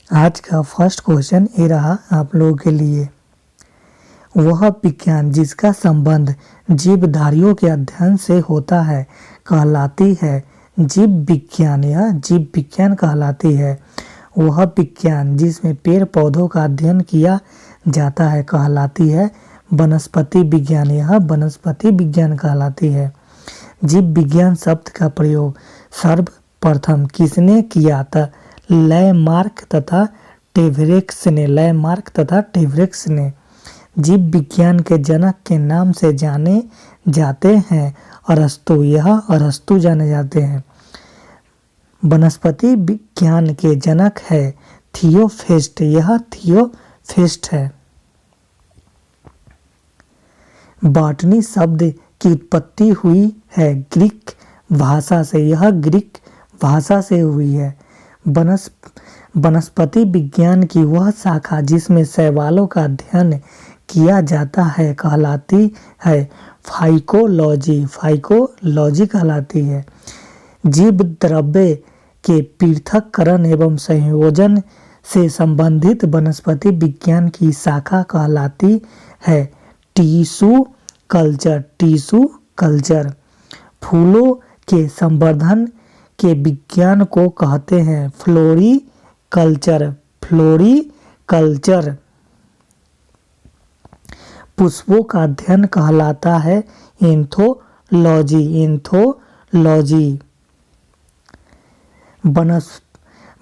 आज का first question ये रहा आप लोगों के लिए। वह विज्ञान जिसका संबंध जीवधारियों के अध्ययन से होता है कहलाती है जीव विज्ञान। यह जीव विज्ञान कहलाती है। वह विज्ञान जिसमें पेड़ पौधों का अध्ययन किया जाता है कहलाती है वनस्पति विज्ञान। यह वनस्पति विज्ञान कहलाती है। जीव विज्ञान शब्द का प्रयोग सर्वप्रथम किसने किया था? लैमार्क तथा टेवरेक्स ने। लैमार्क तथा टेवरेक्स ने। जीव विज्ञान के जनक के नाम से जाने जाते हैं अरस्तु। यह अरस्तु जाने जाते हैं। वनस्पति विज्ञान के जनक है थियोफेस्ट। यह थियोफेस्ट है। बॉटनी शब्द की उत्पत्ति हुई है ग्रीक भाषा से। यह ग्रीक भाषा से हुई है। वनस्पति विज्ञान की वह शाखा जिसमें शैवालों का अध्ययन किया जाता है कहलाती है फाइकोलॉजी। फाइकोलॉजी कहलाती है। जीव द्रव्य के पृथक्करण एवं संयोजन से संबंधित वनस्पति विज्ञान की शाखा कहलाती है टिश्यू कल्चर। Tissue culture. फूलों के संवर्धन के विज्ञान को कहते हैं फ्लोरीकल्चर। फ्लोरीकल्चर। पुष्पों का अध्ययन कहलाता है एंथोलॉजी। एंथोलॉजी।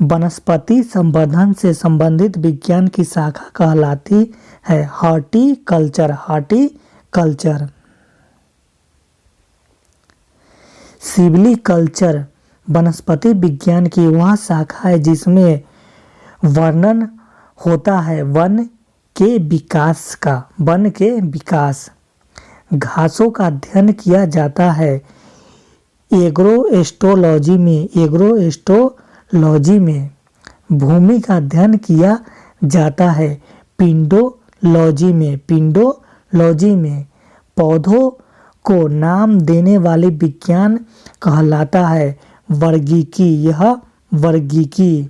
वनस्पति संवर्धन से संबंधित विज्ञान की शाखा कहलाती है हॉर्टिकल्चर। हॉर्टिकल्चर। सिल्वीकल्चर वनस्पति विज्ञान की वह शाखा है जिसमें वर्णन होता है वन के विकास का। वन के विकास। घासों का अध्ययन किया जाता है एग्रोएस्ट्रोलॉजी में। एग्रोएस्ट्रोलॉजी में। भूमि का अध्ययन किया जाता है पिंडोलॉजी में। पिंडोलॉजी में। पौधों को नाम देने वाले विज्ञान कहलाता है वर्गीकी। यह वर्गीकी।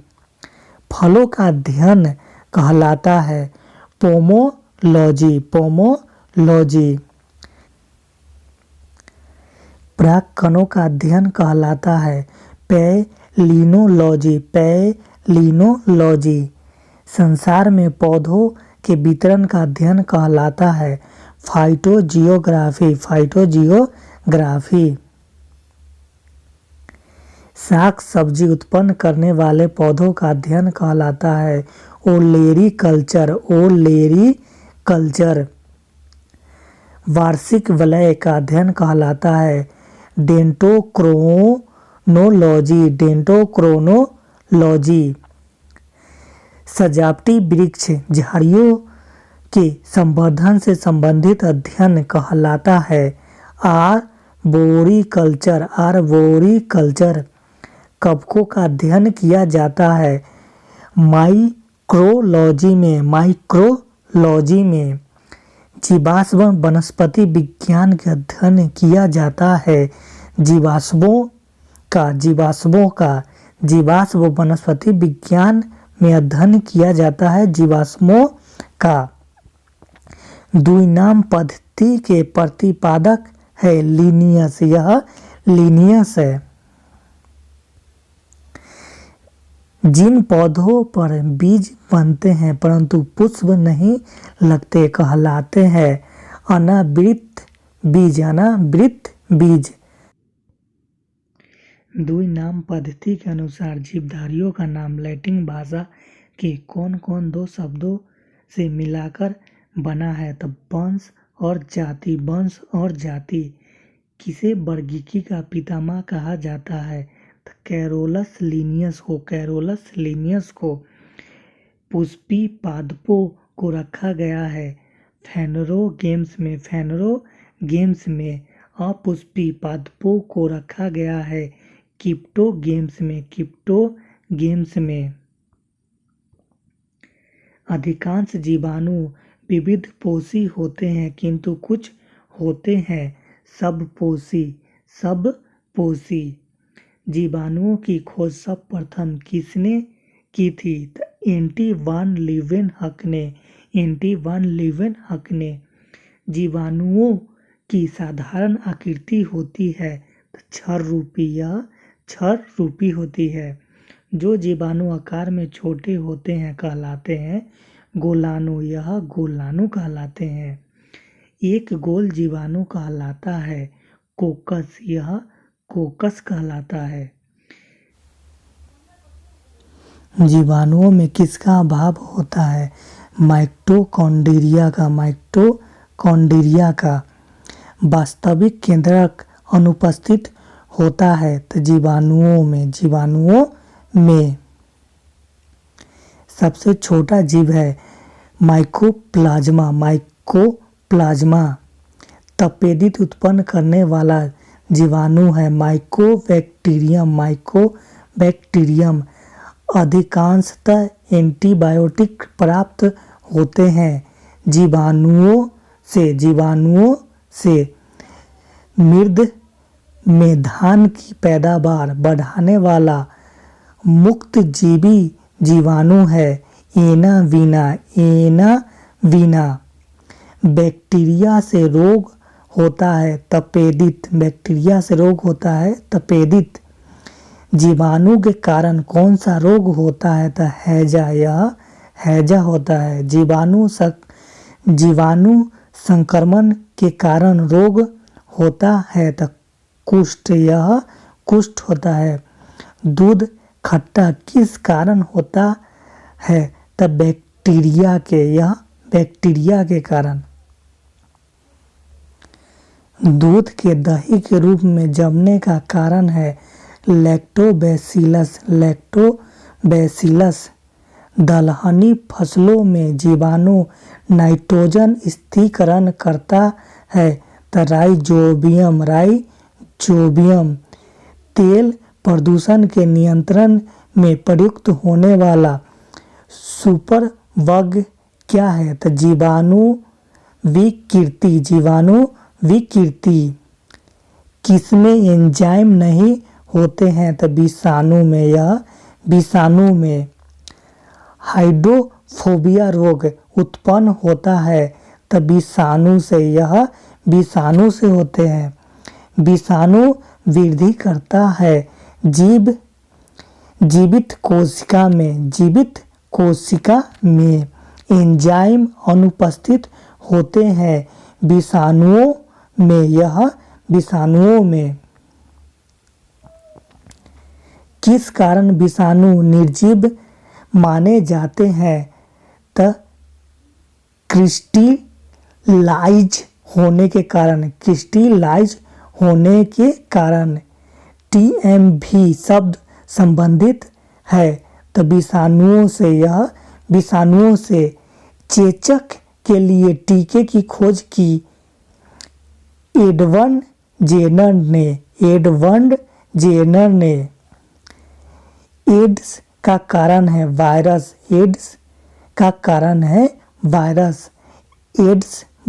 फलों का अध्ययन कहलाता है पोमोलॉजी। पोमोलॉजी। परागकणों का अध्ययन कहलाता है पैलिनोलॉजी। पैलिनोलॉजी। संसार में पौधों के वितरण का अध्ययन कहलाता है फाइटोजियोग्राफी। फाइटोजियोग्राफी। शाक सब्जी उत्पन्न करने वाले पौधों का अध्ययन कहलाता है ओलेरीकल्चर। ओलेरीकल्चर। वार्षिक वलय का अध्ययन कहलाता है डेंटोक्रोनोलॉजी। डेंटोक्रोनोलॉजी। सजावटी वृक्ष झाड़ियों के संवर्धन से संबंधित अध्ययन कहलाता है आर्बोरिकल्चर। आर्बोरिकल्चर। कवकों का अध्ययन किया जाता है माइक्रोलॉजी में। माइक्रोलॉजी में। जीवाश्म वनस्पति विज्ञान का अध्ययन किया जाता है जीवाश्मों का। जीवाश्म वनस्पति विज्ञान में अध्ययन किया जाता है जीवाश्मों का। द्विनाम पद्धति के प्रतिपादक है लिनियस। यह लिनियस है। जिन पौधों पर बीज बनते हैं परंतु पुष्प नहीं लगते कहलाते हैं अनावृत बीज। अनावृत बीज। द्विनाम पद्धति के अनुसार जीवधारियों का नाम लैटिन भाषा के कौन कौन दो शब्दों से मिलकर बना है? तब वंश और जाति। वंश और जाति। किसे वर्गीकी का पितामह कहा जाता है? कैरोलस लीनियस को। कैरोलस लीनियस को। पुष्पी पादपों को रखा गया है फेनरो गेम्स में। फेनरो गेम्स में। अपुष्पी पादपों को रखा गया है किप्टो गेम्स में। किप्टो गेम्स में। अधिकांश जीवाणु विविध पोषी होते हैं किंतु कुछ होते हैं सबपोषी। सबपोषी। जीवाणुओं की खोज सर्वप्रथम किसने की थी? एंटी वान लीवेनहक ने जीवाणुओं की साधारण आकृति होती है छर रूपी होती है। जो जीवाणु आकार में छोटे होते हैं कहलाते हैं गोलाणु। यह गोलाणु कहलाते हैं। एक गोल जीवाणु कहलाता है कोकस। यह कोकस कहलाता है। जीवाणुओं में किसका अभाव होता है? माइटोकॉन्ड्रिया का वास्तविक केंद्रक अनुपस्थित होता है। तो जीवाणुओं में सबसे छोटा जीव है माइकोप्लाज्मा। तपेदित उत्पन्न करने वाला जीवाणु है माइकोबैक्टीरियम। अधिकांशतः एंटीबायोटिक प्राप्त होते हैं जीवाणुओं से। मृद में धान की पैदावार बढ़ाने वाला मुक्तजीवी जीवाणु है एनावीना। बैक्टीरिया से रोग होता है तपेदित। जीवाणु के कारण कौन सा रोग होता है? तो हैजा होता है। जीवाणु संक्रमण के कारण रोग होता है तो कुष्ठ होता है। दूध खट्टा किस कारण होता है? तो बैक्टीरिया के कारण। दूध के दही के रूप में जमने का कारण है लैक्टोबैसिलस। दलहनी फसलों में जीवाणु नाइट्रोजन स्थिरीकरण करता है तो राइजोबियम। तेल प्रदूषण के नियंत्रण में प्रयुक्त होने वाला सुपरबग क्या है? तो जीवाणु विकृति। किसमें एंजाइम नहीं होते हैं? तो विषाणु में। हाइड्रोफोबिया रोग उत्पन्न होता है तो विषाणु से होते हैं। विषाणु वृद्धि करता है जीवित कोशिका में। एंजाइम अनुपस्थित होते हैं विषाणुओं में। किस कारण विषाणु निर्जीव माने जाते हैं? तो क्रिस्टलाइज होने के कारण। TMV शब्द संबंधित है तो विषाणुओं से। चेचक के लिए टीके की खोज की एडवर्ड जेनर ने। एड्स का कारण है वायरस।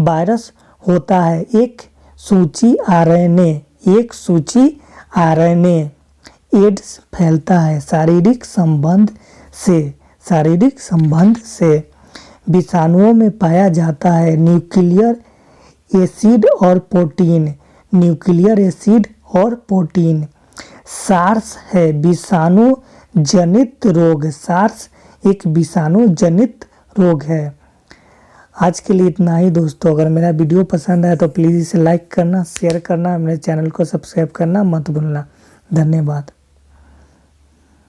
वायरस होता है एक सूची RNA। एड्स फैलता है शारीरिक संबंध से। विषाणुओं में पाया जाता है न्यूक्लियर एसिड और प्रोटीन। सार्स है विषाणु जनित रोग। सार्स एक विषाणु जनित रोग है। आज के लिए इतना ही दोस्तों। अगर मेरा वीडियो पसंद आए तो प्लीज़ इसे लाइक करना, शेयर करना, मेरे चैनल को सब्सक्राइब करना मत भूलना। धन्यवाद।